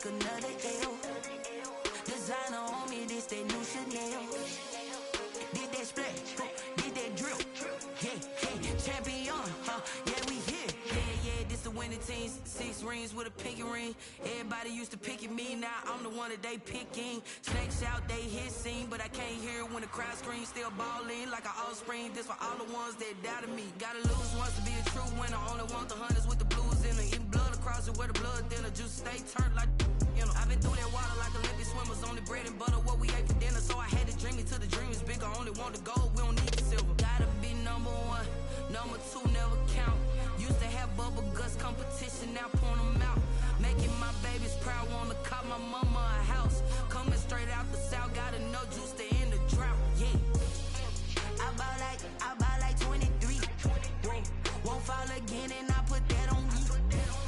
take another L. Designer on me, this that new Chanel. Did that splash, did that drill. Yeah, champion, yeah, we here. Yeah, this the winning team. 6 rings with a pinky ring. Everybody used to pick at me, now I'm the one that they picking. Snakes out, they hit scene, but I can't hear when the crowd screams. Still balling like an offspring. This for all the ones that doubted me. Gotta lose once to be a true winner. Only want the hunters with the blues in it. Eating blood across it where the blood thinner. Juice stay turned like, you know. I've been through that water like Olympic swimmers. Only bread and butter, what we ate for dinner. So I had to dream it till the dream is bigger. Only want the gold, we don't need the silver. Gotta be number 1, number 2 never count. Used to have bubble guts competition, now point them out. Making my babies proud, wanna cop my mama a house. Coming straight out the south, got enough juice to end the drought. Yeah, I buy like 23. Whoa, won't fall again and I put that on me.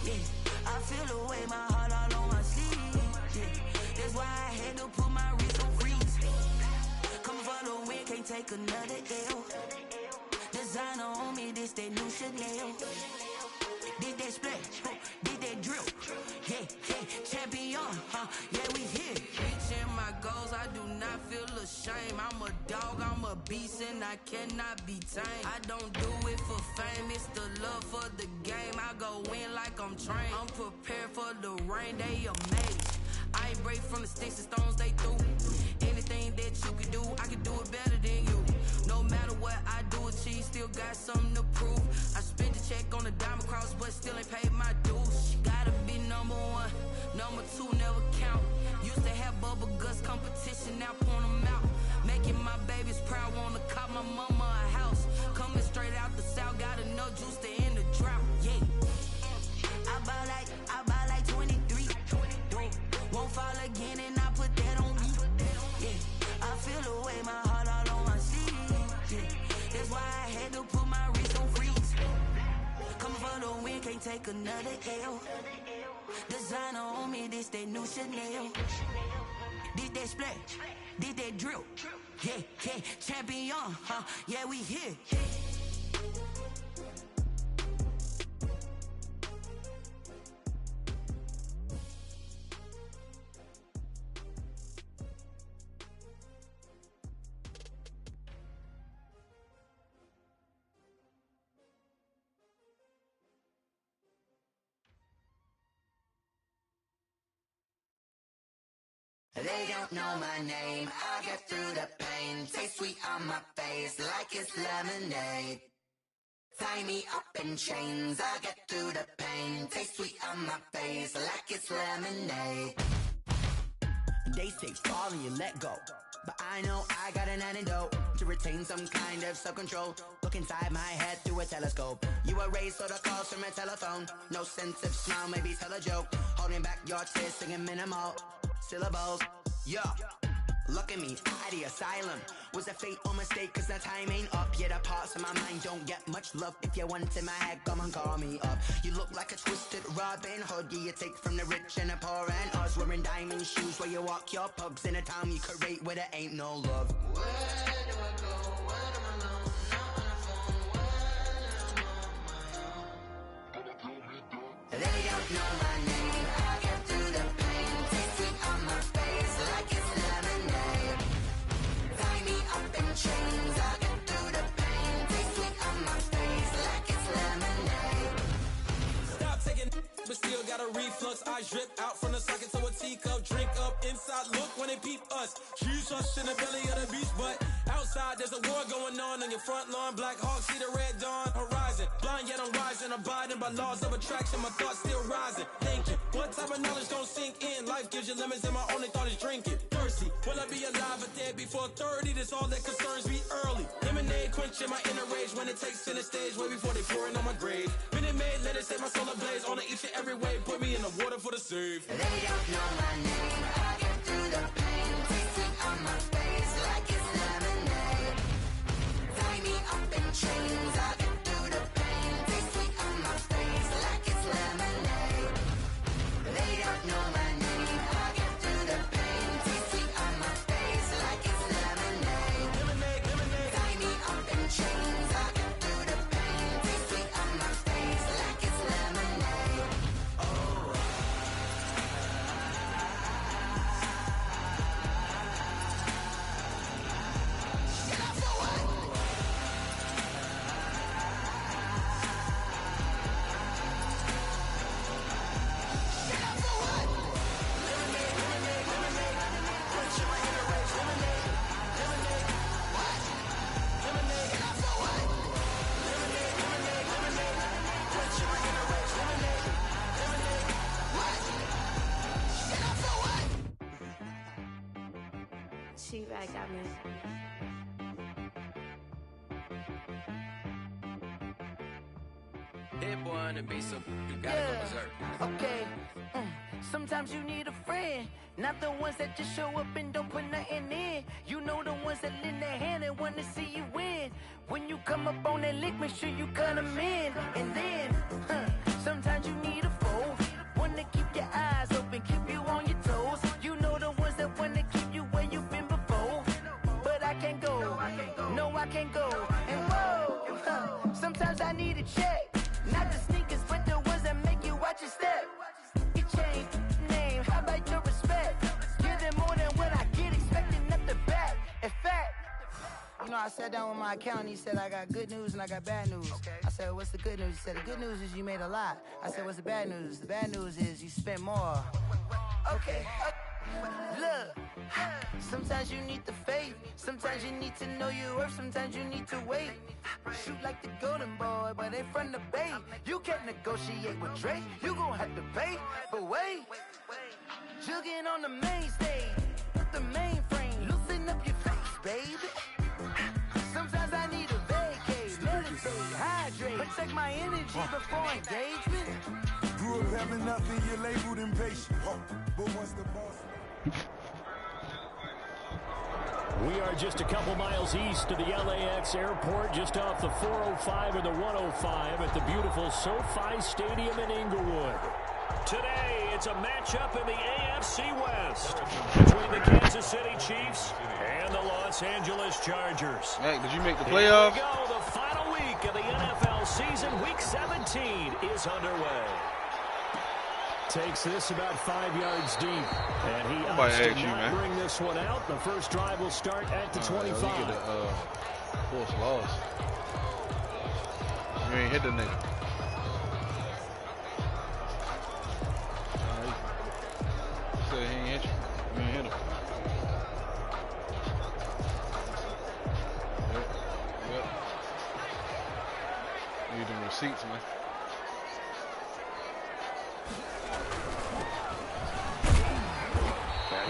Yeah, I feel the way, my heart all on my sleeve. Yeah, that's why I had to put my wrist on freeze. Coming for the win, can't take another L. Designer on me, this that new Chanel. Did that splash, did that drill. Yeah, champion, yeah, we here. Reaching my goals, I do not feel ashamed. I'm a dog, I'm a beast, and I cannot be tamed. I don't do it for fame, it's the love for the game. I go in like I'm trained. I'm prepared for the rain, they amazed. I ain't break from the sticks and stones they threw. Anything that you can do, I can do it better than you. No matter what I do, achieve, still got something to prove. I spent the check on the diamond cross, but still ain't paid my dues. Gotta be number 1, number 2 never count. Used to have bubble guts competition, now point them out. Making my babies proud, wanna cop my mama a house. Coming straight out the south, got enough juice to end the drought. Yeah, I buy like 23. Won't fall again and I put that on me. Yeah, I feel the way, my heart all on my sleeve. Yeah, that's why I had to put my wrist on freeze. Coming for the win, can't take another L. Designer on me, this that new Chanel. Did that splash, did that drill. Yeah, champion, yeah, we here. They don't know my name, I get through the pain. Taste sweet on my face like it's lemonade. Tie me up in chains, I get through the pain. Taste sweet on my face like it's lemonade. They say fall and you let go, but I know I got an antidote to retain some kind of self-control. Look inside my head through a telescope. You erase all the calls from a telephone. No sense of smile, maybe tell a joke. Holding back your tears, singing minimal syllables. Yeah, look at me, at the asylum. Was a fate or mistake, cause the time ain't up. Yeah, the parts of my mind don't get much love. If you want in my head, come and call me up. You look like a twisted Robin Hood. Yeah, you take from the rich and the poor and us. Wearing diamond shoes where you walk your pugs. In a town you create where there ain't no love. Where do I go? When am I alone? Not on the phone. When I'm on my own. They don't know my name. I get through the pain. Taste sweet on my face like it's lemonade. Tie me up in chains. I get through the pain. Taste sweet on my face like it's lemonade. Stop taking, but still got a reflux. Eyes drip out from the socket to a teacup. Drink up inside, look when they peep us. Choose us in the belly of the beast, but outside there's a war going on your front lawn. Black Hawk, see the red dawn horizon. Blind yet I'm rising, abiding by laws of attraction. My thoughts still rising. Thinking, what type of knowledge gon' sink in? Life gives you lemons and my only thought is drinking. Thirsty, will I be alive or dead before 30? That's all that concerns me early. Lemonade quenching my inner rage when it takes center stage. Way before they pouring on my grave. Minute Maid, let it set my soul ablaze. On each and every way, put me in the water for the save. They don't know my name. I get through the pain. Taste sweet on my face like it's lemonade. Tie me up in chains. I get through the pain. Taste sweet on my face like it's lemonade. They don't know my name. I get through the pain. Taste sweet on my face like it's lemonade. Lemonade, lemonade. Tie me up in chains. I get through the pain. Taste sweet on my face like it's lemonade. Hit boy on the beat, so you gotta go berserk. Okay. Sometimes you need a friend, not the ones that just show up and don't put nothing in. You know the ones that lend their hand and want to see you win. When you come up on that lick, make sure you cut them in. And then, sometimes you need a foe, one to keep your eyes open, keep you on your toes. You know the ones that want to keep you where you've been before. But I can't go, no I can't go. And whoa, sometimes I need a check, not the sneakers, but the ones that make you watch your step. You change name, how about your respect? Give them more than what I get, expecting nothing back. In fact, you know, I sat down with my accountant. He said, I got good news and I got bad news. Okay. I said, what's the good news? He said, the good news is you made a lot. I said, what's the bad news? The bad news is you spent more. Okay. Look, sometimes you need the faith. Sometimes you need to know your worth. Sometimes you need to wait. Shoot like the golden boy, but they from the bay. You can't negotiate with Drake. You gon' have to pay. But wait, jugging on the main stage, the mainframe, loosen up your face, baby. Sometimes I need a vacate, meditate, hydrate, protect my energy before engagement. Grew up having nothing, you're labeled impatient. But once the boss... We are just a couple miles east of the LAX airport, just off the 405 or the 105 at the beautiful SoFi Stadium in Inglewood. Today, it's a matchup in the AFC West between the Kansas City Chiefs and the Los Angeles Chargers. Hey, did you make the playoffs? Here we go. The final week of the NFL season, Week 17, is underway. Takes this about 5 yards deep, and he opts to not bring this one out. The first drive will start at the 25. Force loss. You ain't hit the nigga. He said he ain't hit you. You ain't hit him. Yep. Need them receipts, man.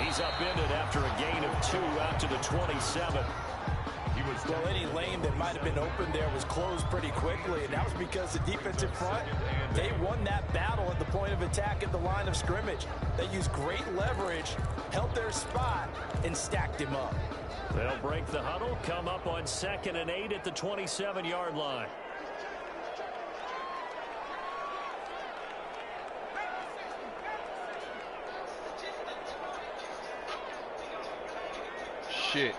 He's upended after a gain of 2 out to the 27. Well, any lane that might have been open there was closed pretty quickly, and that was because the defensive front, they won that battle at the point of attack at the line of scrimmage. They used great leverage, held their spot, and stacked him up. They'll break the huddle, come up on 2nd and 8 at the 27-yard line. Shit.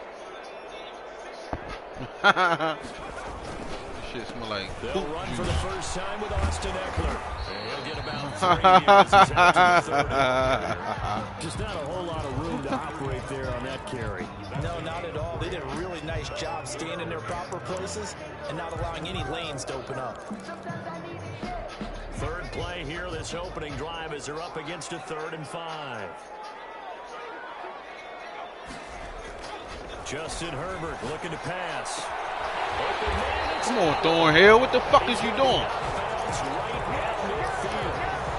Shit smell like they'll run for the first time with Austin Eckler. He'll get about 3 yards. Just not a whole lot of room to operate there on that carry. No, not at all. They did a really nice job staying in their proper places and not allowing any lanes to open up. Third play here, this opening drive, as they're up against a 3rd and 5. Justin Herbert looking to pass. Come on, Thornhill. What the fuck is you doing?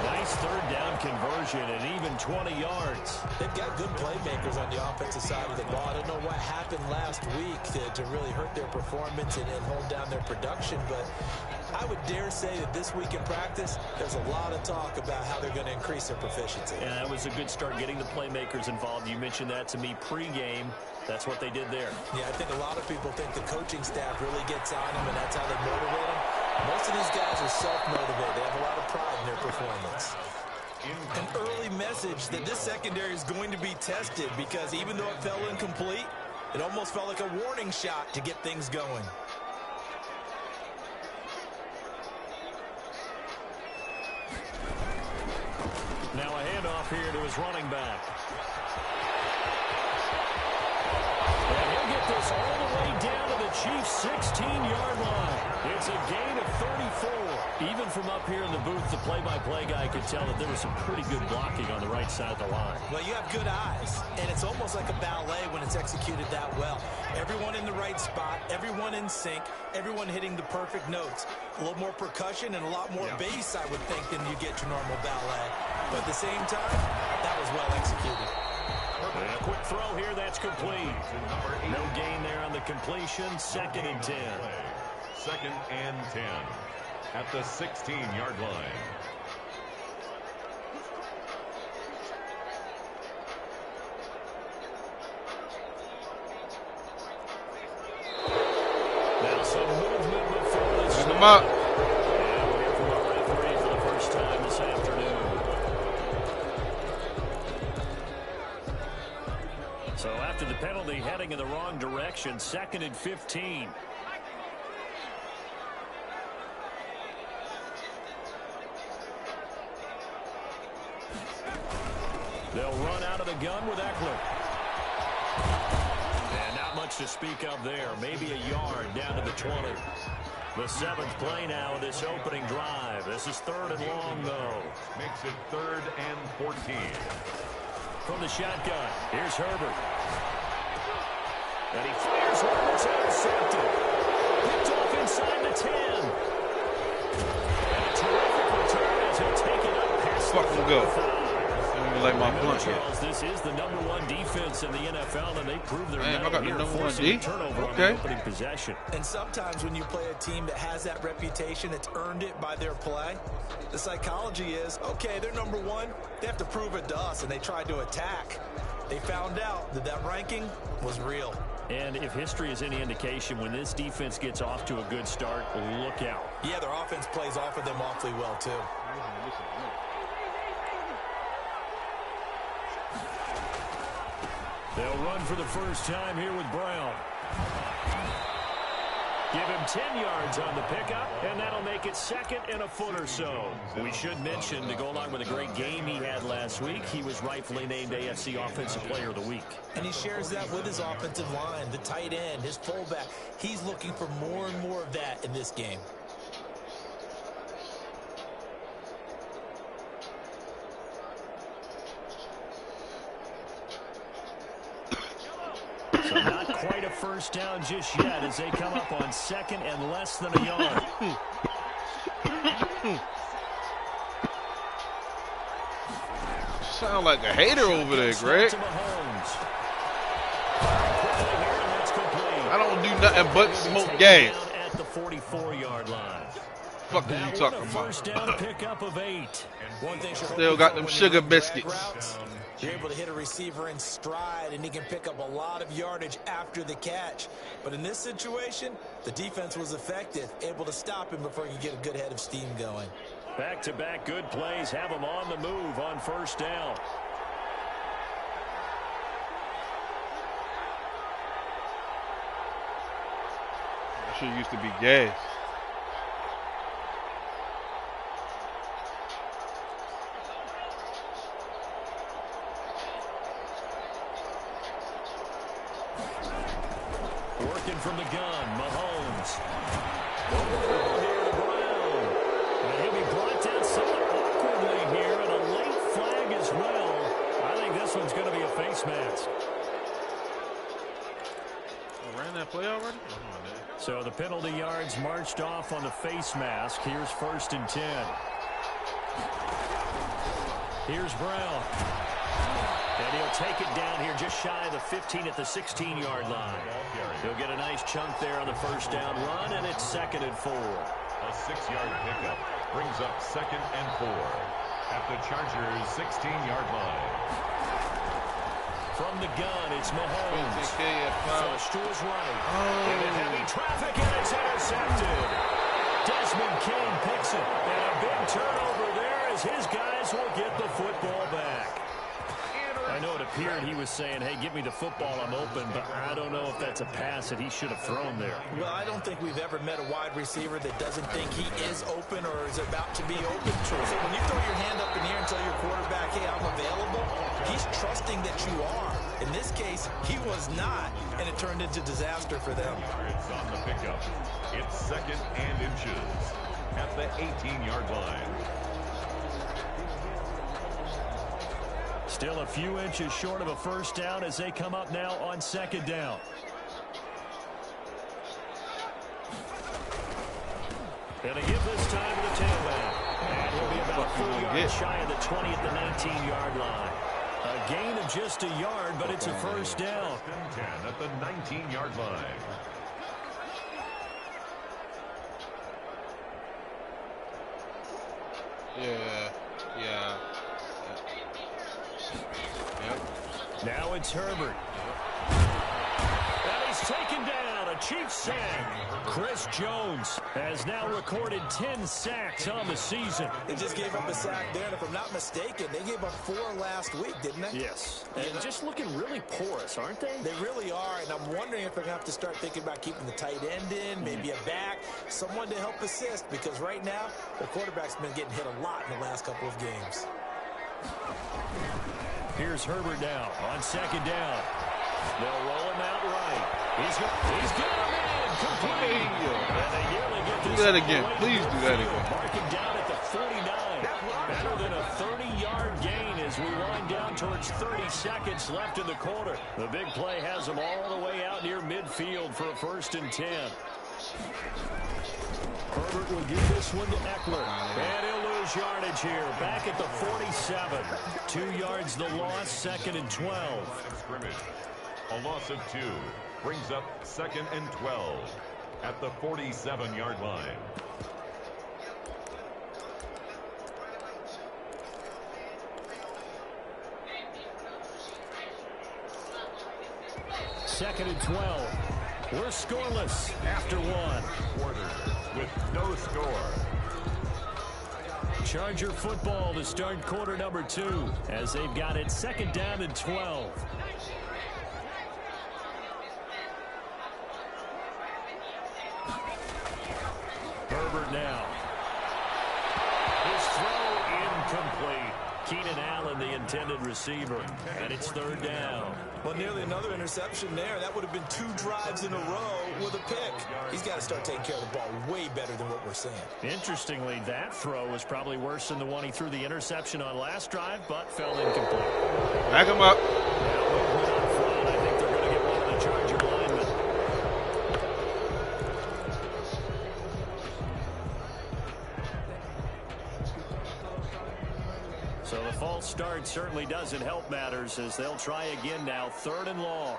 Nice 3rd down conversion and even 20 yards. They've got good playmakers on the offensive side of the ball. I don't know what happened last week to really hurt their performance and hold down their production, but I would dare say that this week in practice, there's a lot of talk about how they're going to increase their proficiency. Yeah, that was a good start getting the playmakers involved. You mentioned that to me pregame. That's what they did there. Yeah, I think a lot of people think the coaching staff really gets on them, and that's how they motivate them. Most of these guys are self-motivated. They have a lot of pride in their performance. An early message that this secondary is going to be tested, because even though it fell incomplete, it almost felt like a warning shot to get things going. Now a handoff here to his running back. And he'll get this all the way down to the Chiefs' 16-yard line. It's a gain of 34. Even from up here in the booth, the play-by-play guy could tell that there was some pretty good blocking on the right side of the line. Well, you have good eyes, and it's almost like a ballet when it's executed that well. Everyone in the right spot, everyone in sync, everyone hitting the perfect notes. A little more percussion and a lot more bass, I would think, than you get your normal ballet. But at the same time, that was well executed. And a quick throw here, that's complete. No gain there on the completion, 2nd and 10. 2nd and 10. at the 16-yard line. Now some movement before the Pick snap. him up. And we hear from our referee for the first time this afternoon. So after the penalty, heading in the wrong direction, 2nd and 15. They'll run out of the gun with Eckler. And not much to speak of there. Maybe a yard down to the 20. The 7th play now of this opening drive. This is 3rd and long, though. Makes it 3rd and 14. From the shotgun, here's Herbert. And he fires one that's intercepted. Picked off inside the 10. And a terrific return as he'll take it up past the 45. Like my blunt yet. Charles, this is the #1 defense in the NFL, and they proved their Man, I got the mettle here, #1 forcing D. a turnover on the Okay. opening possession. And sometimes when you play a team that has that reputation, that's earned it by their play, the psychology is, okay, they're #1. They have to prove it to us, and they tried to attack. They found out that that ranking was real. And if history is any indication, when this defense gets off to a good start, look out. Yeah, their offense plays off of them awfully well, too. They'll run for the first time here with Brown. Give him 10 yards on the pickup, and that'll make it 2nd and a foot or so. We should mention, to go along with a great game he had last week, he was rightfully named AFC Offensive Player of the Week. And he shares that with his offensive line, the tight end, his fullback. He's looking for more and more of that in this game. So not quite a first down just yet as they come up on 2nd and less than a yard. Sound like a hater over there, Greg. I don't do nothing but smoke gas. At the 44-yard line. Fuck are you talking First down about? pickup of 8. One thing Still got them sugar biscuits. You're able to hit a receiver in stride, and he can pick up a lot of yardage after the catch. But in this situation, the defense was effective, able to stop him before he could get a good head of steam going. Back-to-back good plays have him on the move on first down. That shit used to be gas. Working from the gun, Mahomes. Ball here to Brown. And he'll be brought down somewhat awkwardly here, and a late flag as well. I think this one's going to be a face mask. Ran that play already? So the penalty yards marched off on the face mask. Here's 1st and 10. Here's Brown. And he'll take it down here just shy of the 15 at the 16-yard line. He'll get a nice chunk there on the first down run, and it's 2nd and 4. A 6-yard pickup brings up 2nd and 4 at the Chargers' 16-yard line. From the gun, it's Mahomes. Flush to his right. Into heavy traffic, and it's intercepted. Desmond King picks it. And a big turnover there as his guys will get the football back. I know it appeared he was saying, hey, give me the football, I'm open, but I don't know if that's a pass that he should have thrown there. Well, I don't think we've ever met a wide receiver that doesn't think he is open or is about to be open. So when you throw your hand up in the air and tell your quarterback, hey, I'm available, he's trusting that you are. In this case, he was not, and it turned into disaster for them. It's on the pickup. It's 2nd and inches at the 18-yard line. Still a few inches short of a first down as they come up now on 2nd down. And a give this time to the tailback. And he'll be about 4 yards shy of the 20 at the 19-yard line. A gain of just a yard, but it's a first down. 10 at the 19-yard line. Yeah. Yep. Now it's Herbert. And he's taken down. A Chiefs sack. Chris Jones has now recorded 10 sacks on the season. They just gave up a sack there, and if I'm not mistaken, they gave up 4 last week, didn't they? Yes. And just looking really porous, aren't they? They really are, and I'm wondering if they're going to have to start thinking about keeping the tight end in, maybe a back, someone to help assist, because right now, the quarterback's been getting hit a lot in the last couple of games. Here's Herbert now on second down. They'll roll him out right. He's got him in. Complete. And they nearly get this. Do that again. Please do that again. Marking down at the 49. Better than a 30-yard gain as we wind down towards 30 seconds left in the quarter. The big play has them all the way out near midfield for a 1st and 10. Herbert will give this one to Eckler. And he'll lose yardage here. Back at the 47. 2 yards the loss, 2nd and 12. Scrimmage. A loss of 2 brings up 2nd and 12 at the 47-yard line. Second and 12. We're scoreless after 1. Quarter with no score. Charger football to start quarter number 2 as they've got it 2nd down and 12. Herbert now. His throw incomplete. Keenan Allen, the intended receiver, and it's 3rd down. Well, nearly another interception there. That would have been 2 drives in a row with a pick. He's got to start taking care of the ball way better than what we're saying. Interestingly, that throw was probably worse than the one he threw the interception on last drive, but fell incomplete. Back him up. I think they're going to get one of the Charger linemen. So the false start certainly doesn't help matters as they'll try again now. 3rd and long.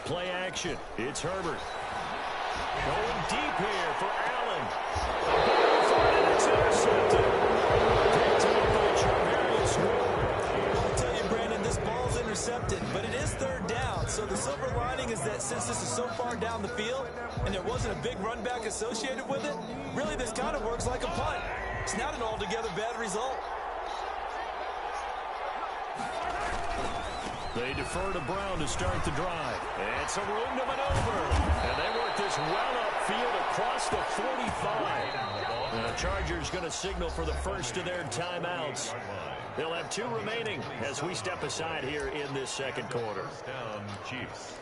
Play action. It's Herbert. Going deep here for Allen. And it's intercepted. Picked up by Charvarius Ward. I'll tell you, Brandon, this ball's intercepted, but it is 3rd down. So the silver lining is that since this is so far down the field and there wasn't a big run back associated with it, really this kind of works like a punt. It's not an altogether bad result. They defer to Brown to start the drive. And some room to maneuver. And they work this well upfield across the 45. The Chargers going to signal for the first of their timeouts. They'll have 2 remaining as we step aside here in this 2nd quarter. Down Chiefs.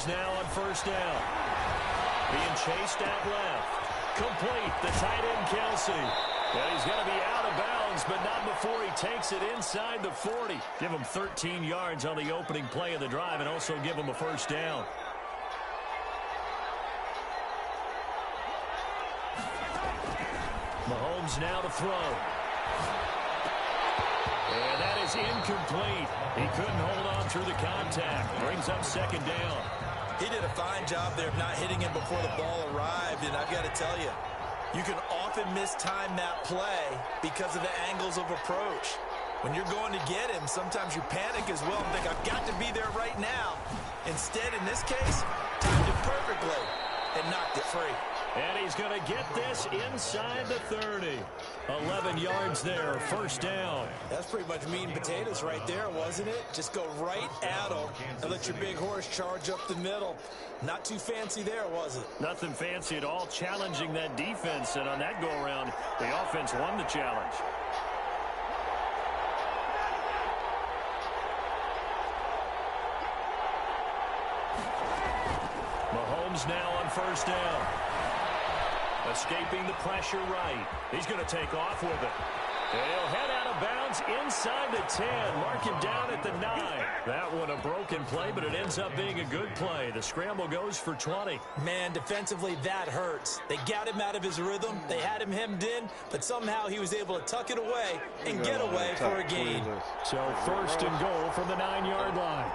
Now on 1st down. Being chased out left. Complete. The tight end, Kelsey. And he's going to be out of bounds, but not before he takes it inside the 40. Give him 13 yards on the opening play of the drive and also give him a 1st down. Mahomes now to throw. And that is incomplete. He couldn't hold on through the contact. Brings up 2nd down. He did a fine job there of not hitting him before the ball arrived, and I've got to tell you, you can often mistime that play because of the angles of approach. When you're going to get him, sometimes you panic as well and think, I've got to be there right now. Instead, in this case, timed it perfectly and knocked it free. And he's going to get this inside the 30. 11 yards there, 1st down. That's pretty much meat and potatoes right there, wasn't it? Just go right at him and let your big horse charge up the middle. Not too fancy there, was it? Nothing fancy at all, challenging that defense. And on that go-around, the offense won the challenge. Mahomes now on 1st down. Escaping the pressure right. He's going to take off with it. And he'll head out of bounds inside the 10. Mark him down at the 9. That one a broken play, but it ends up being a good play. The scramble goes for 20. Man, defensively, that hurts. They got him out of his rhythm. They had him hemmed in, but somehow he was able to tuck it away and get away for a gain. So first and goal from the 9-yard line.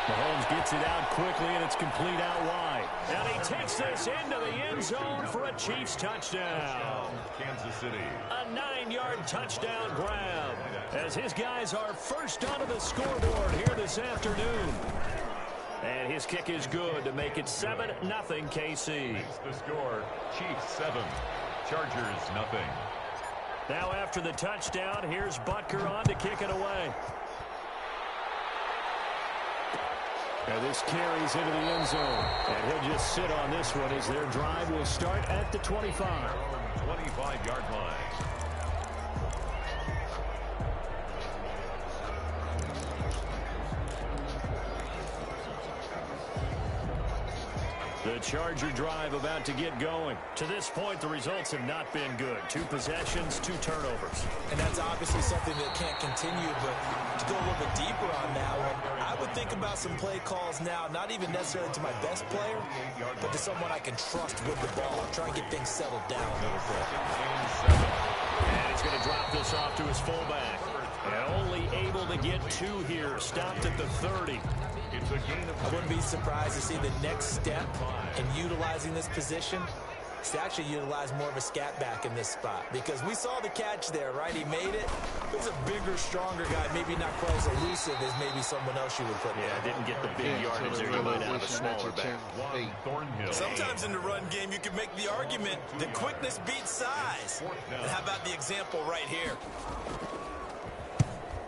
Mahomes gets it out quickly, and it's complete out wide. And he takes this into the end zone for a Chiefs touchdown. Kansas City. A 9-yard touchdown grab as his guys are first onto the scoreboard here this afternoon. And his kick is good to make it 7-0 KC. The score, Chiefs 7, Chargers nothing. Now after the touchdown, here's Butker on to kick it away. And this carries into the end zone. And he'll just sit on this one as their drive will start at the 25. 25-yard line. The Charger drive about to get going. To this point, the results have not been good. 2 possessions, 2 turnovers. And that's obviously something that can't continue, but to go a little bit deeper on that one, I would think about some play calls now, not even necessarily to my best player, but to someone I can trust with the ball. Try and get things settled down a little bit. And he's going to drop this off to his fullback. And only able to get 2 here. Stopped at the 30. It's a gain of I wouldn't be surprised to see the next step in utilizing this position is to actually utilize more of a scat back in this spot, because we saw the catch there, right? He made it. He's a bigger, stronger guy, maybe not quite as elusive as maybe someone else you would put there. Yeah, didn't get the big yardage there. You might have a smaller back. Thornhill. Sometimes in the run game, you can make the argument that quickness beats size. And how about the example right here?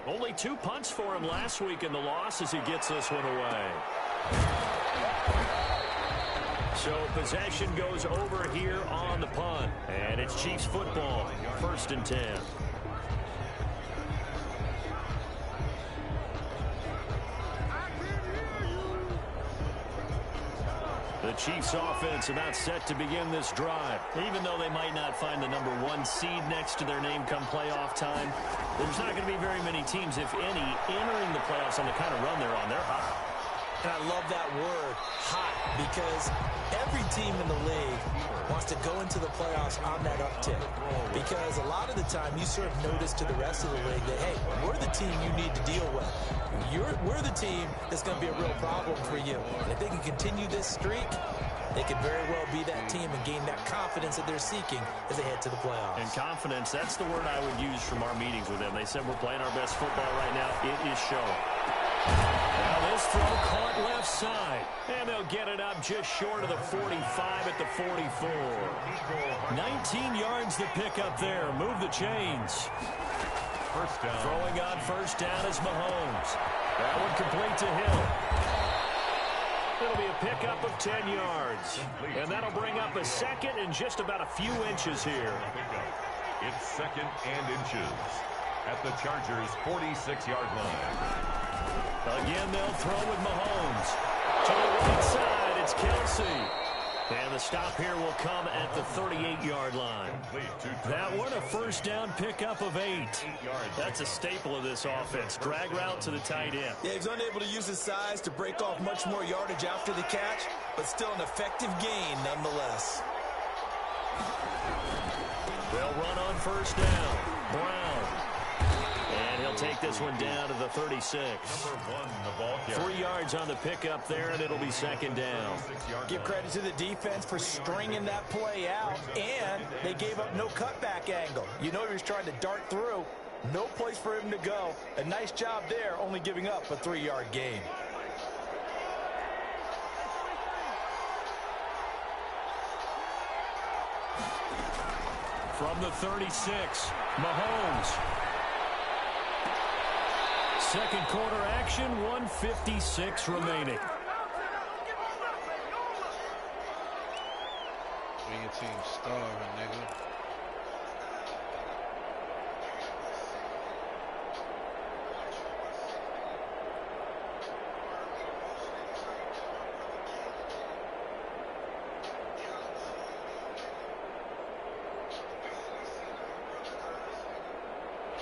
Only 2 punts for him last week in the loss as he gets this one away. So possession goes over here on the punt. And it's Chiefs football. 1st and 10. The Chiefs offense about set to begin this drive. Even though they might not find the #1 seed next to their name come playoff time, there's not going to be very many teams, if any, entering the playoffs on the kind of run they're on. They're hot. And I love that word, hot, because every team in the league wants to go into the playoffs on that uptick. Because a lot of the time you serve notice to the rest of the league that, hey, we're the team you need to deal with. We're the team that's going to be a real problem for you. And if they can continue this streak, they could very well be that team and gain that confidence that they're seeking as they head to the playoffs. And confidence, that's the word I would use from our meetings with them. They said we're playing our best football right now. It is showing. Now this throw caught left side. And they'll get it up just short of the 45 at the 44. 19 yards to pick up there. Move the chains. First down. Throwing on first down is Mahomes. That one complete to Hill. It'll be a pickup of 10 yards. And that'll bring up a second and just about a few inches here. It's 2nd and inches at the Chargers' 46-yard line. Again, they'll throw with Mahomes. To the right side, it's Kelsey. And the stop here will come at the 38-yard line. That one, a first down pickup of 8. That's a staple of this offense. Drag route to the tight end. Yeah, he's unable to use his size to break off much more yardage after the catch, but still an effective gain nonetheless. They'll run on first down. Brown. And he'll take this one down to the 36. The ball 3 yards on the pickup there, and it'll be 2nd down. Give credit to the defense for stringing that play out, and they gave up no cutback angle. You know he was trying to dart through. No place for him to go. A nice job there, only giving up a 3-yard gain. From the 36, Mahomes. Second quarter action, 1:56 remaining. Your team starving, nigga.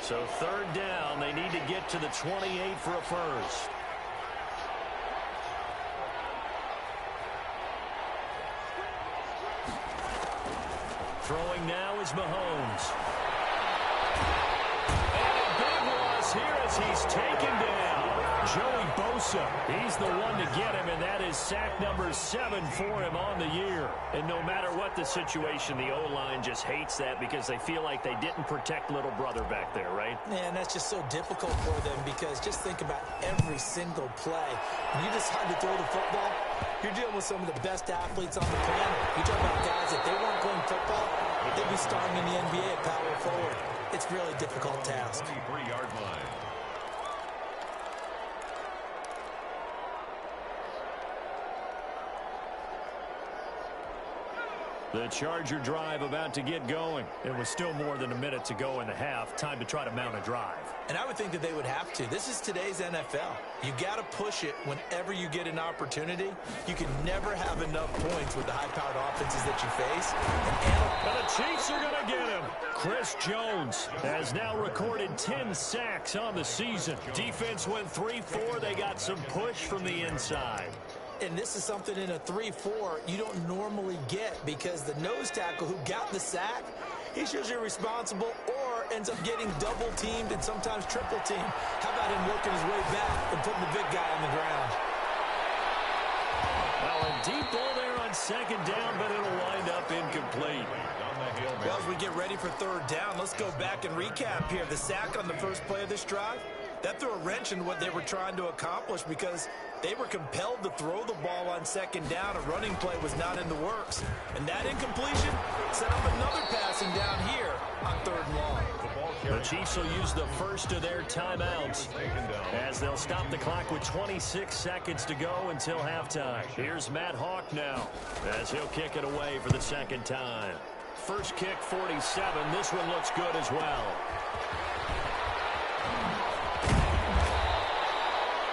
So third down, they need to get to the 28 for a first. Throwing now is Mahomes. And a big loss here as he's taken down. Joey Bosa, he's the one to get him, and that is sack number 7 for him on the year. And no matter what the situation, the O-line just hates that because they feel like they didn't protect little brother back there, right? Man, that's just so difficult for them because just think about every single play. When you decide to throw the football, you're dealing with some of the best athletes on the planet. You talk about guys, if they weren't playing football, they'd be starting in the NBA at power forward. It's really a difficult task. 23-yard line. The Charger drive about to get going. It was still more than a minute to go in the half. Time to try to mount a drive. And I would think that they would have to. This is today's NFL. You got to push it whenever you get an opportunity. You can never have enough points with the high-powered offenses that you face. And the Chiefs are going to get him. Chris Jones has now recorded 10 sacks on the season. Defense went 3-4. They got some push from the inside. And this is something in a 3-4 you don't normally get because the nose tackle who got the sack, he's usually responsible or ends up getting double-teamed and sometimes triple-teamed. How about him working his way back and putting the big guy on the ground? Well, a deep ball there on second down, but it'll wind up incomplete. Well, as we get ready for third down, let's go back and recap here. The sack on the first play of this drive, that threw a wrench in what they were trying to accomplish because they were compelled to throw the ball on second down. A running play was not in the works. And that incompletion set up another passing down here on third and long. The Chiefs will use the first of their timeouts as they'll stop the clock with 26 seconds to go until halftime. Here's Matt Hawk now as he'll kick it away for the second time. First kick, 47. This one looks good as well.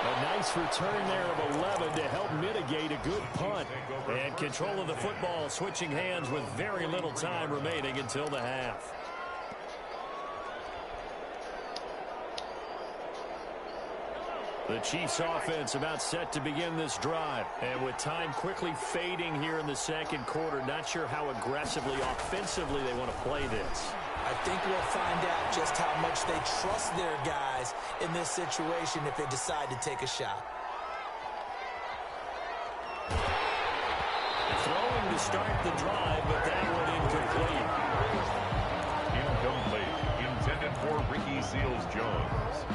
A nice return there of 11 to help mitigate a good punt. And control of the football switching hands with very little time remaining until the half. The Chiefs offense about set to begin this drive. And with time quickly fading here in the second quarter, not sure how aggressively, offensively they want to play this. I think we'll find out just how much they trust their guys in this situation if they decide to take a shot. Throwing to start the drive, but that one incomplete. Incomplete. Intended for Ricky Seals-Jones.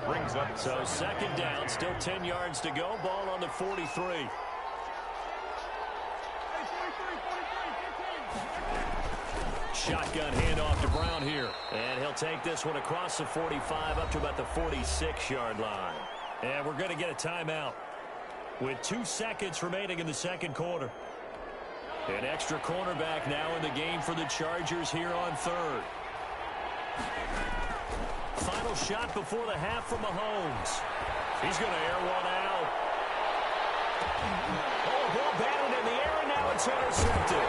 Brings up so second down, still 10 yards to go. Ball on the 43. Shotgun handoff to Brown here. And he'll take this one across the 45 up to about the 46-yard line. And we're going to get a timeout with 2 seconds remaining in the second quarter. An extra cornerback now in the game for the Chargers here on third. Final shot before the half from Mahomes. He's going to air one out. Oh, ball batted in the air, and now it's intercepted.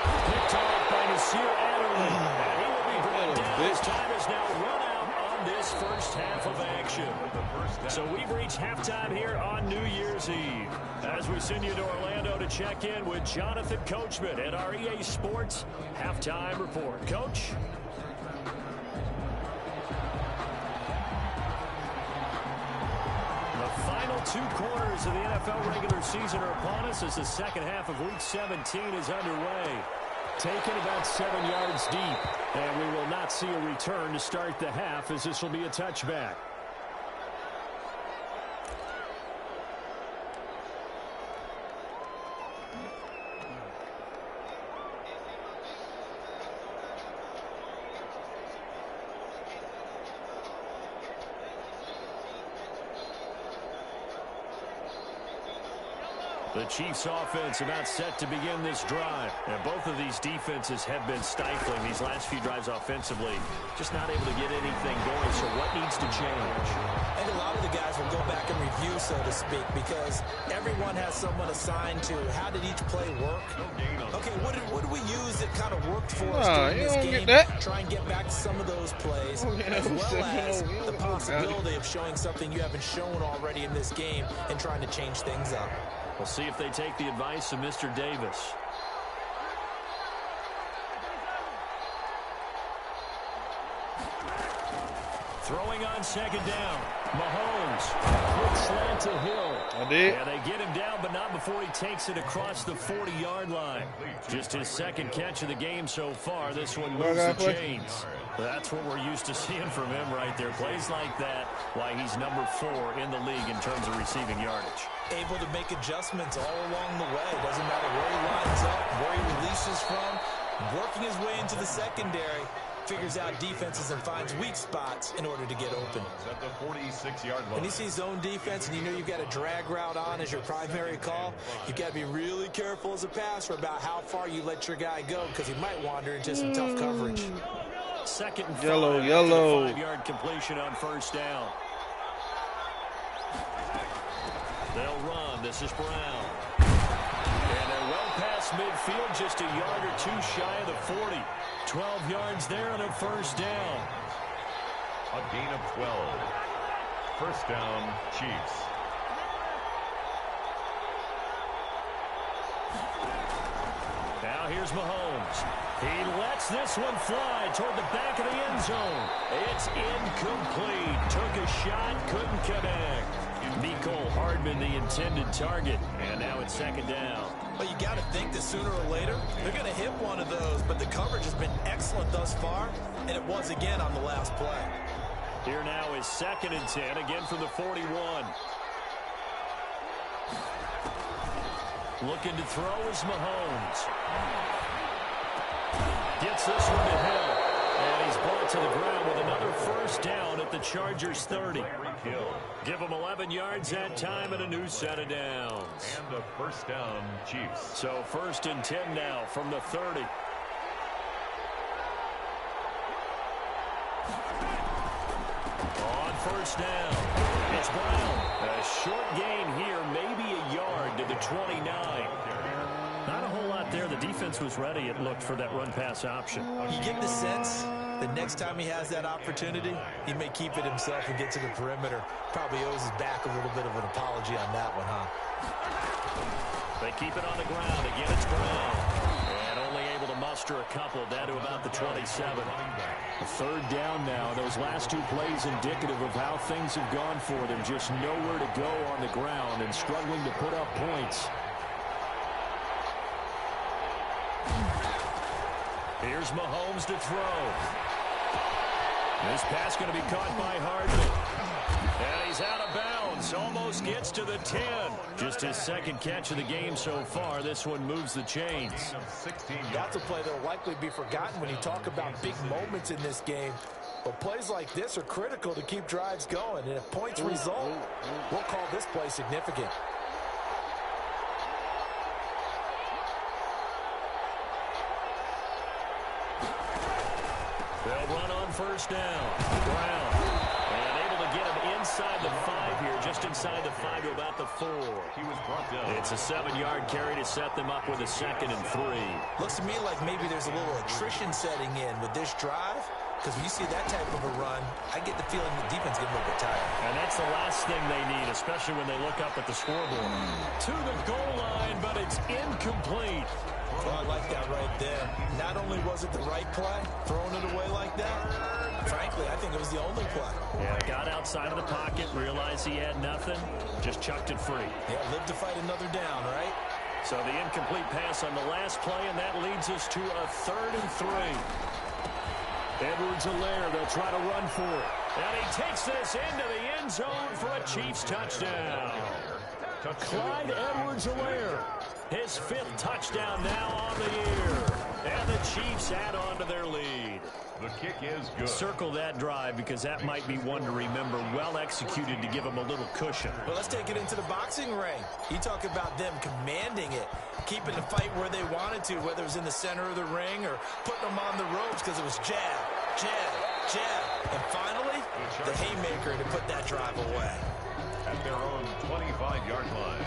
Picked off by Nasir Adderley. And he will be brought down. His time is now run out on this first half of action. So we've reached halftime here on New Year's Eve. As we send you to Orlando to check in with Jonathan Coachman at our EA Sports Halftime Report. Coach? The final 2 quarters of the NFL regular season are upon us as the second half of Week 17 is underway. Taken about 7 yards deep, and we will not see a return to start the half as this will be a touchback. The Chiefs offense about set to begin this drive. And both of these defenses have been stifling these last few drives offensively. Just not able to get anything going, so what needs to change? And a lot of the guys will go back and review, so to speak, because everyone has someone assigned to how did each play work. Okay, what did we use that kind of worked for us during this game? Try and get back to some of those plays, as well as the possibility of showing something you haven't shown already in this game and trying to change things up. We'll see if they take the advice of Mr. Davis. Throwing on second down. Mahomes. Quick slant to Hill. Yeah, they get him down, but not before he takes it across the 40-yard line. Just his second catch of the game so far. This one moves the chains. That's what we're used to seeing from him right there. Plays like that, why he's number 4 in the league in terms of receiving yardage. Able to make adjustments all along the way. Doesn't matter where he lines up, where he releases from. Working his way into the secondary. Figures out defenses and finds weak spots in order to get open. At the 46-yard line. When you see zone defense and you know you've got a drag route on as your primary call, you've got to be really careful as a passer about how far you let your guy go because he might wander into some tough coverage. Second and yellow. 5-yard completion on first down. They'll run. This is Brown. And they're well past midfield, just a yard or two shy of the 40. 12 yards there on a first down. A gain of 12. First down, Chiefs. Now here's Mahomes. He lets this one fly toward the back of the end zone. It's incomplete. Took a shot, couldn't connect. Mecole Hardman, the intended target. And now it's second down. Well, you got to think that sooner or later they're going to hit one of those, but the coverage has been excellent thus far, and it was again on the last play. Here now is second and 10, again from the 41. Looking to throw is Mahomes. Gets this one to Hill. And he's brought to the ground with another first down at the Chargers 30. Give him 11 yards that time and a new set of downs. And a first down, Chiefs. So first and 10 now from the 30. On first down, it's Brown. A short gain here, maybe a yard to the 29. Not a whole lot there. The defense was ready, it looked, for that run-pass option. You get the sense that next time he has that opportunity, he may keep it himself and get to the perimeter. Probably owes his back a little bit of an apology on that one, huh? They keep it on the ground. Again, it's Brown. And only able to muster a couple down to about the 27. A third down now. Those last two plays indicative of how things have gone for them. Just nowhere to go on the ground and struggling to put up points. Here's Mahomes to throw. This pass going to be caught by Hardman. And he's out of bounds. Almost gets to the 10. Just his second catch of the game so far. This one moves the chains. That's a play that will likely be forgotten when you talk about big moments in this game. But plays like this are critical to keep drives going. And if points result, we'll call this play significant. They'll run on first down. Brown. And able to get him inside the 5 here, just inside the 5 to about the 4. He was brought down. It's a 7-yard carry to set them up with a 2nd and 3. Looks to me like maybe there's a little attrition setting in with this drive. Because when you see that type of a run, I get the feeling the defense getting a little bit tired. And that's the last thing they need, especially when they look up at the scoreboard. To the goal line, but it's incomplete. Well, I like that right there. Not only was it the right play, throwing it away like that, frankly, I think it was the only play. Yeah, got outside of the pocket, realized he had nothing, just chucked it free. Yeah, live to fight another down, right? So the incomplete pass on the last play, and that leads us to a 3rd and 3. Edwards-Helaire, they'll try to run for it. And he takes this into the end zone for a Chiefs touchdown. Clyde Edwards-Helaire, his 5th touchdown now on the year. And the Chiefs add on to their lead. The kick is good. Circle that drive because that might be one to remember. Well executed to give them a little cushion. Well, let's take it into the boxing ring. You talk about them commanding it, keeping the fight where they wanted to, whether it was in the center of the ring or putting them on the ropes because it was jab, jab, jab. And finally, the haymaker to put that drive away. At their own 25-yard line.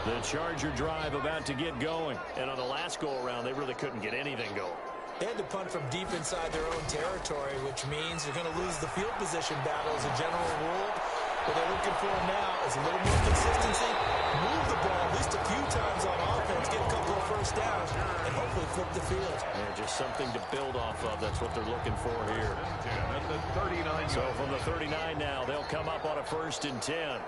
The Charger drive about to get going. And on the last go-around, they really couldn't get anything going. They had to punt from deep inside their own territory, which means they're going to lose the field position battle as a general rule. What they're looking for now is a little more consistency, move the ball at least a few times on offense, get a couple of first downs, and hopefully flip the field. Yeah, just something to build off of. That's what they're looking for here. At the 39. So from the 39 now, they'll come up on a 1st and 10.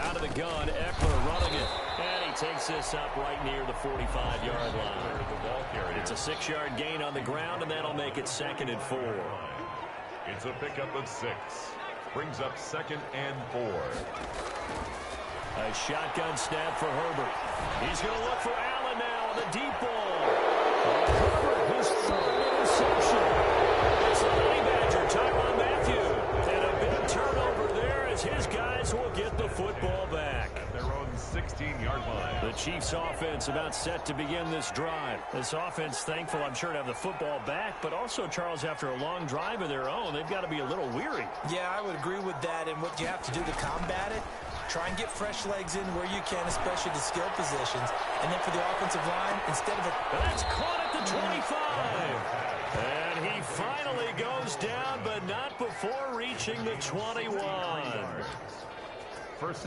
Out of the gun, Eckler running it. And he takes this up right near the 45-yard line. It's a 6-yard gain on the ground, and that'll make it 2nd and 4. It's a pickup of 6. Brings up 2nd and 4. A shotgun snap for Herbert. He's going to look for Allen now on the deep ball. Herbert, his 3rd interception. It's the Honey Badger, Tyrann Mathieu. And a big turnover there as his guys will get the football back. At their own 16-yard line. The Chiefs offense about set to begin this drive. This offense thankful, I'm sure, to have the football back, but also, Charles, after a long drive of their own, they've got to be a little weary. Yeah, I would agree with that, and what you have to do to combat it, try and get fresh legs in where you can, especially the skill positions. And then for the offensive line, instead of a... That's caught at the 25. And he finally goes down, but not before reaching the 21.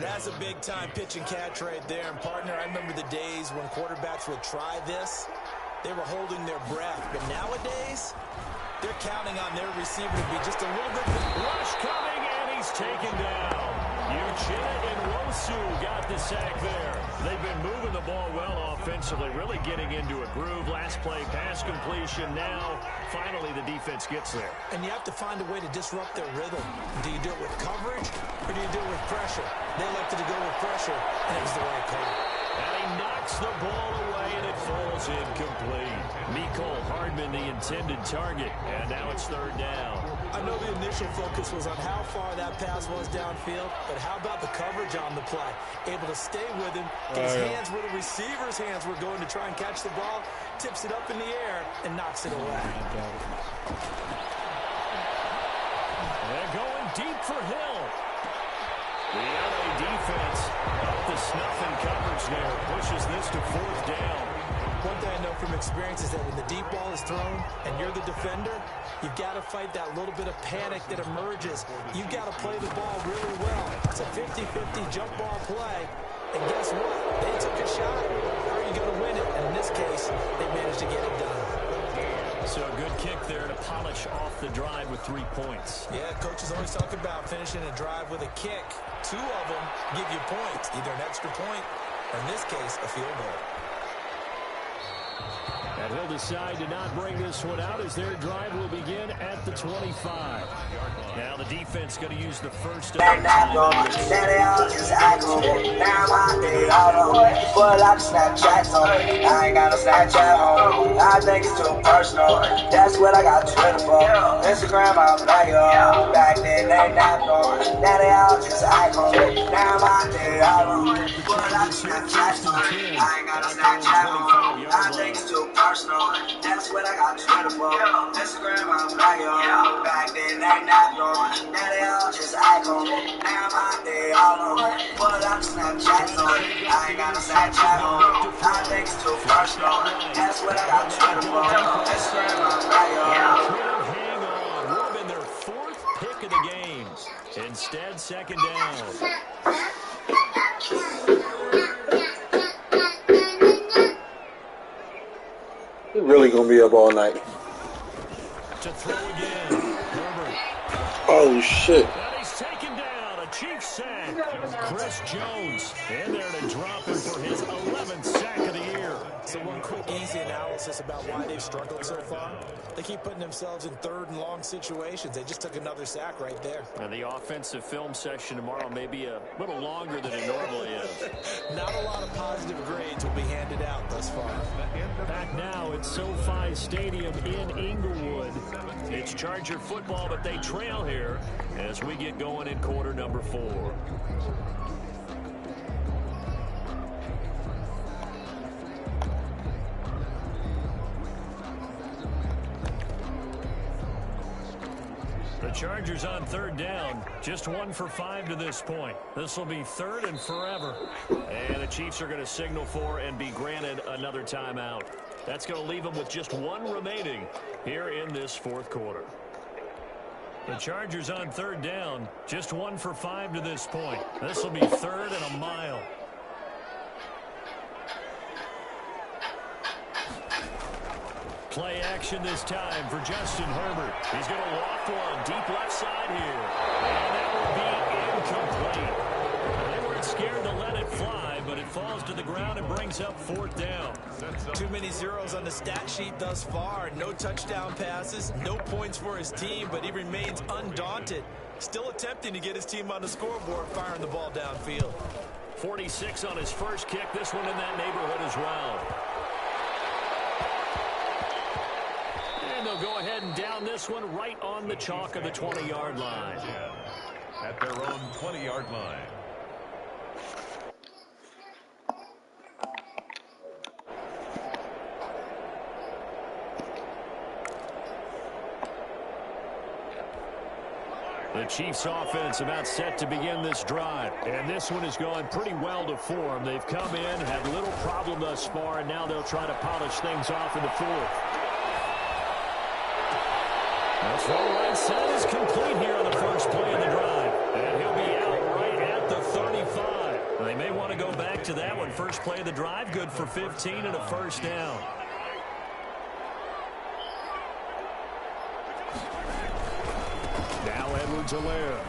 That's a big-time pitch and catch right there. And, partner, I remember the days when quarterbacks would try this. They were holding their breath. But nowadays, they're counting on their receiver to be just a little bit... Rush coming, and he's taken down. Uchenna and Rosu got the sack there. They've been moving the ball well offensively, really getting into a groove. Last play, pass completion. Now, finally, the defense gets there. And you have to find a way to disrupt their rhythm. Do you do it with coverage, or do you do it with pressure? They elected to go with pressure, and it was the right call. And he knocks the ball away, and it falls incomplete. Mecole Hardman, the intended target, and now it's 3rd down. I know the initial focus was on how far that pass was downfield, but how about the coverage on the play? Able to stay with him, get his hands where the receiver's hands were going to try and catch the ball, tips it up in the air, and knocks it away. They're going deep for Hill. The LA defense up the snuff in coverage there, pushes this to 4th down. One thing I know from experience is that when the deep ball is thrown and you're the defender, you've got to fight that little bit of panic that emerges. You've got to play the ball really well. It's a 50-50 jump ball play. And guess what? They took a shot. How are you going to win it? And in this case, they managed to get it done. So a good kick there to polish off the drive with 3 points. Yeah, coaches always talk about finishing a drive with a kick. 2 of them give you points, either an extra point or, in this case, a field goal. And he'll decide to not bring this one out as their drive will begin at the 25. Now the defense going to use the first of the time. I ain't got no Snapchat home. I think it's too personal. That's what I got Twitter for. Instagram, I'm like, back then they not knowing. Now they all just icons. Now my day all on. But I Snapchat on. I ain't got no Snapchat home. I think it's too personal. That's what I got Twitter for. Instagram, I'm like, back then they not knowing. Now they all just icons. Now my day all on. But I Snapchat on. I ain't got no Snapchat home. I think it's too personal. That's what I got Twitter for. Instagram, I'm like, Hang on. Would have been their 4th pick of the game. Instead, 2nd down. He's really going to be up all night. To throw again. Herbert. Oh, shit. And he's taken down. A Chiefs sack. Chris Jones in there to drop him for his 11th sack of the year. So one quick, easy easy analysis about why they've struggled so far? They keep putting themselves in third and long situations. They just took another sack right there. And the offensive film session tomorrow may be a little longer than it normally is. Not a lot of positive grades will be handed out thus far. Back now at SoFi Stadium in Inglewood. It's Charger football, but they trail here as we get going in quarter number 4. The Chargers on third down, just 1 for 5 to this point. This will be third and forever. And the Chiefs are going to signal for and be granted another timeout. That's going to leave them with just 1 remaining here in this fourth quarter. The Chargers on third down, just 1 for 5 to this point. This will be third and a mile. Play action this time for Justin Herbert. He's going to loft one deep left side here. And that will be incomplete. They weren't scared to let it fly, but it falls to the ground and brings up fourth down. Too many zeros on the stat sheet thus far. No touchdown passes, no points for his team, but he remains undaunted. Still attempting to get his team on the scoreboard, firing the ball downfield. 46 on his first kick. This one in that neighborhood as well. And they'll go ahead and down this one right on the chalk of the 20-yard line. At their own 20-yard line. The Chiefs offense about set to begin this drive. And this one is going pretty well to form. They've come in, had little problem thus far, and now they'll try to polish things off in the fourth. That's right side is complete here on the first play of the drive. And he'll be out right at the 35. They may want to go back to that one. First play of the drive, good for 15 and a first down. Now Edwards-Helaire.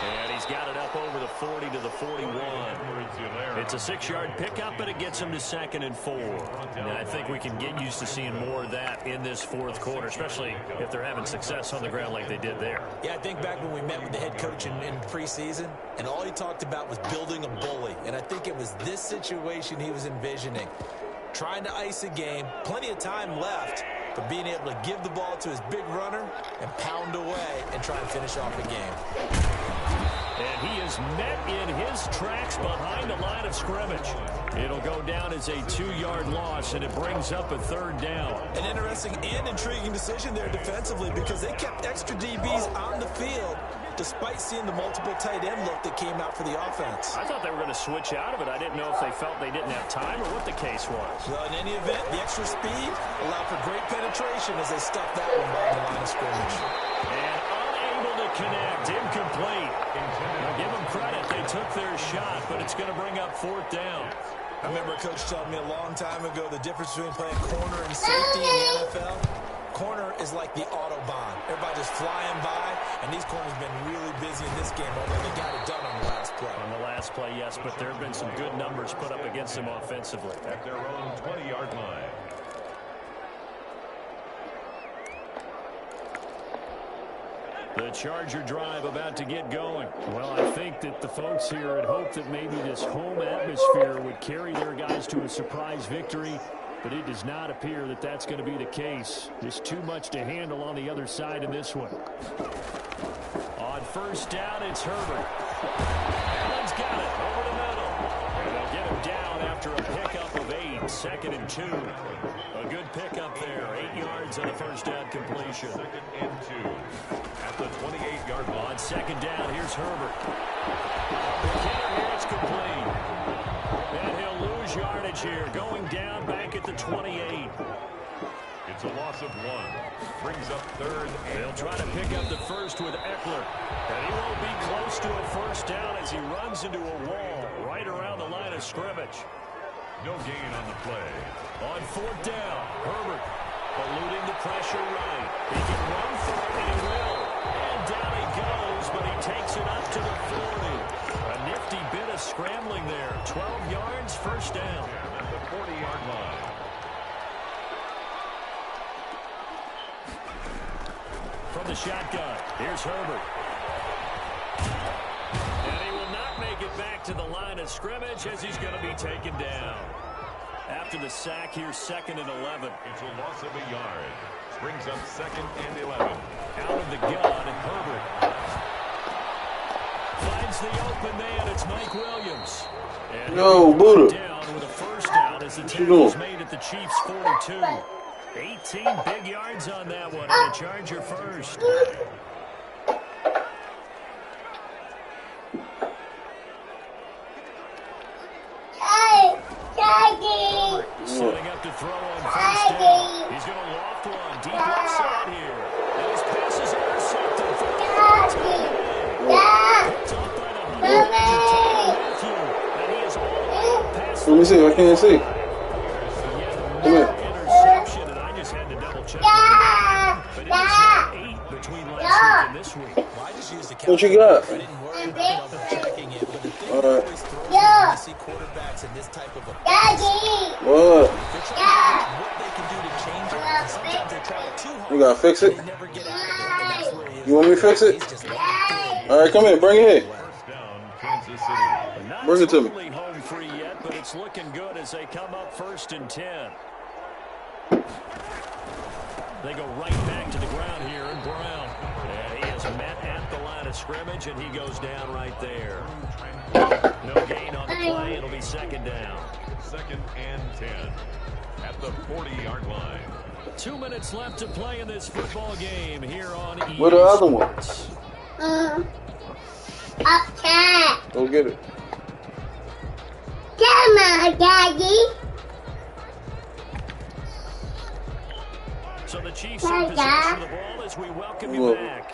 And he's got it up over the 40 to the 41. It's a 6-yard pickup, but it gets him to 2nd and 4. And I think we can get used to seeing more of that in this fourth quarter, especially if they're having success on the ground like they did there. Yeah, I think back when we met with the head coach in preseason, and all he talked about was building a bully. And I think it was this situation he was envisioning. Trying to ice a game, plenty of time left, but being able to give the ball to his big runner and pound away and try and finish off the game. And he is met in his tracks behind the line of scrimmage. It'll go down as a 2-yard loss, and it brings up a third down. An interesting and intriguing decision there defensively because they kept extra DBs on the field despite seeing the multiple tight end look that came out for the offense. I thought they were going to switch out of it. I didn't know if they felt they didn't have time or what the case was. Well, in any event, the extra speed allowed for great penetration as they stuffed that one by the line of scrimmage. And unable to connect, incomplete. Now give them credit, they took their shot, but it's going to bring up fourth down. I remember a coach telling me a long time ago the difference between playing corner and safety in the NFL. Corner is like the Autobahn. Everybody just flying by, and these corners have been really busy in this game, although they got it done on the last play. On the last play, yes, but there have been some good numbers put up against them offensively. At their own 20-yard line. The Charger drive about to get going. Well, I think that the folks here had hoped that maybe this home atmosphere would carry their guys to a surprise victory, but it does not appear that that's going to be the case. There's too much to handle on the other side in this one. On first down, it's Herbert. Allen's got it over the middle. And they'll get him down after a pickup of 8, 2nd and 2. A good pickup there, 8 yards on a first down completion. 2nd and 2. At the 28-yard line. On second down, here's Herbert. Here it's complete. And he'll lose yardage here, going down back at the 28. It's a loss of 1. Brings up 3rd. They'll try to pick up the first with Eckler. And he won't be close to a first down as he runs into a wall right around the line of scrimmage. No gain on the play. On fourth down, Herbert eluding the pressure right. He can run for it, and he will. And down he goes, but he takes it up to the 40. A nifty bit of scrambling there. 12 yards, first down. At the 40-yard line. from the shotgun. Here's Herbert. And he will not make it back to the line of scrimmage as he's going to be taken down. After the sack, here's 2nd and 11. It's a loss of a yard. Brings up 2nd and 11. Out of the gun, and Herbert finds the open man. It's Mike Williams. And Yo, Buddha. Down with a first down as the What you tackle's doing? made at the Chiefs' 42. 18 big yards on that one, and a Charger first. Setting up to throw on first down. He's going to loft one deep left side here. And his pass is intercepted for the first time. Picked off by the Honey Badger, Matthew. And he is all out past. Let me see. I can't see. Come here. Interception, and I just had to double check. But it was 8 between last week and this week. Well, I just used the What you got? I didn't worry about checking it, but the thing All that right. always throws me when I see quarterbacks in this type of a What? they're trying to what they can do to change it. And sometimes they try it too hard. You gotta fix it? They never get out of it, and that's where he is. You want me to fix it? He's just locked in. All right, come here. Bring it here. First down, Kansas City. Not Bring it to me. totally home free yet, but it's looking good as they come up 1st and 10. They go right back to the ground here, and Brown. And he is met at the line of scrimmage, and he goes down right there. No gain on the play. It'll be 2nd down. 2nd and 10 at the 40-yard line. 2 minutes left to play in this football game here on EA Where the other one? Sports. Go get it. Come on, Daddy. So the Chiefs in possession of the ball as we welcome you back.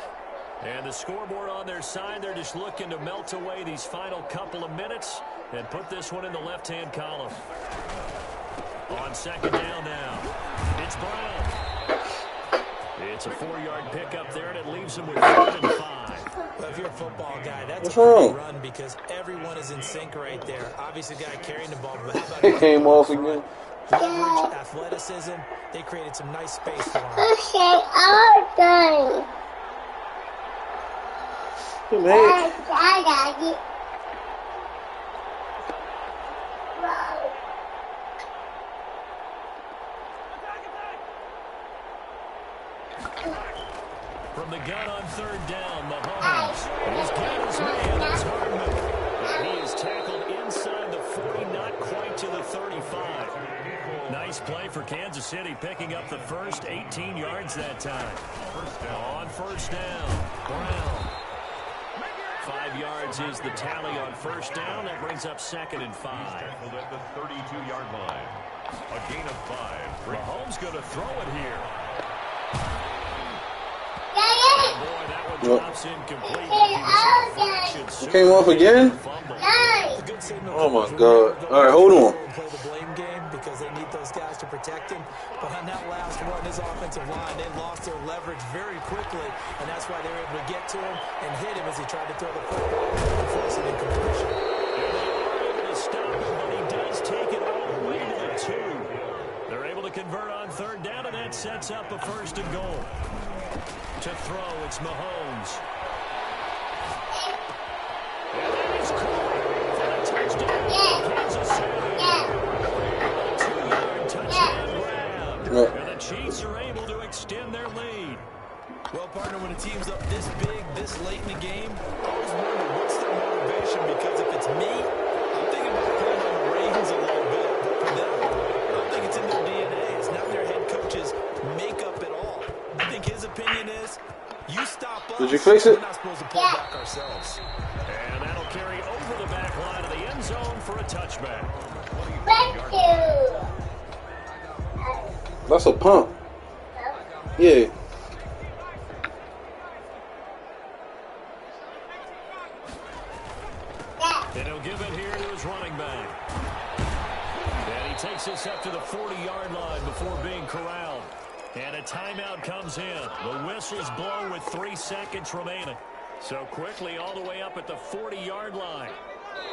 And the scoreboard on their side, they're just looking to melt away these final couple of minutes and put this one in the left-hand column. On 2nd down now, it's Brown. It's a 4-yard pickup there, and it leaves him with 3rd and 5. Well, if you're a football guy, that's What's a great wrong? run because everyone is in sync right there. Obviously, the guy carrying the ball, but how about It came off again. leverage, athleticism? They created some nice space for him. Come here. Daddy. From the gun on 3rd down, Mahomes. He's got his man, that's Hardman. And he is tackled inside the 40, not quite to the 35. Nice play for Kansas City, picking up the first 18 yards that time. On 1st down, Brown. 5 yards is the tally on 1st down. That brings up 2nd and 5. Tackled at the 32-yard line. A gain of 5. Mahomes going to throw it here. Daddy. Boy, that one drops incomplete. He was a fraction It came off again? fumble. It's a good signal. Oh, my God. All right, hold on. Play the blame game because they need those guys to protect him. But on that last one, his offensive line, they lost their leverage very quickly, and that's why they were able to get to him and hit him as he tried to throw the football and force an incompletion. And they are able to stop him, but he does take it all the way to the 2. They're able to convert on 3rd down, and that sets up a 1st and goal. To throw, it's Mahomes. And that is caught for a touchdown. Kansas City. 2-yard touchdown grab. And the Chiefs are able to extend their lead. Well, partner, when a team's up this big, this late in the game, I always wonder what's their motivation, because if it's me, I'm thinking about putting on the reins a little bit. But for them, I don't think it's in their DNA. It's not their head coach's makeup at all. I think his opinion is, you stop us. Did you fix it? We're not supposed to pull back ourselves. And that'll carry over the back line of the end zone for a touchback. That's a pump. Yeah. And he'll give it here to his running back. And he takes this up to the 40-yard line before being corralled. And a timeout comes in. The whistles blow with 3 seconds remaining. So quickly all the way up at the 40-yard line.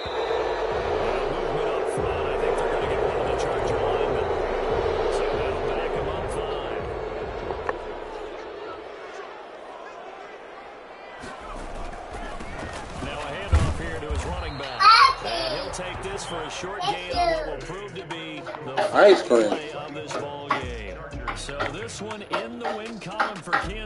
Movement up front. I think they're going to get one of the Charger linemen. So that'll back him up 5. take this for a short gain on what will prove to be the ice cream play of this ball game. So this one in the win column for Kansas.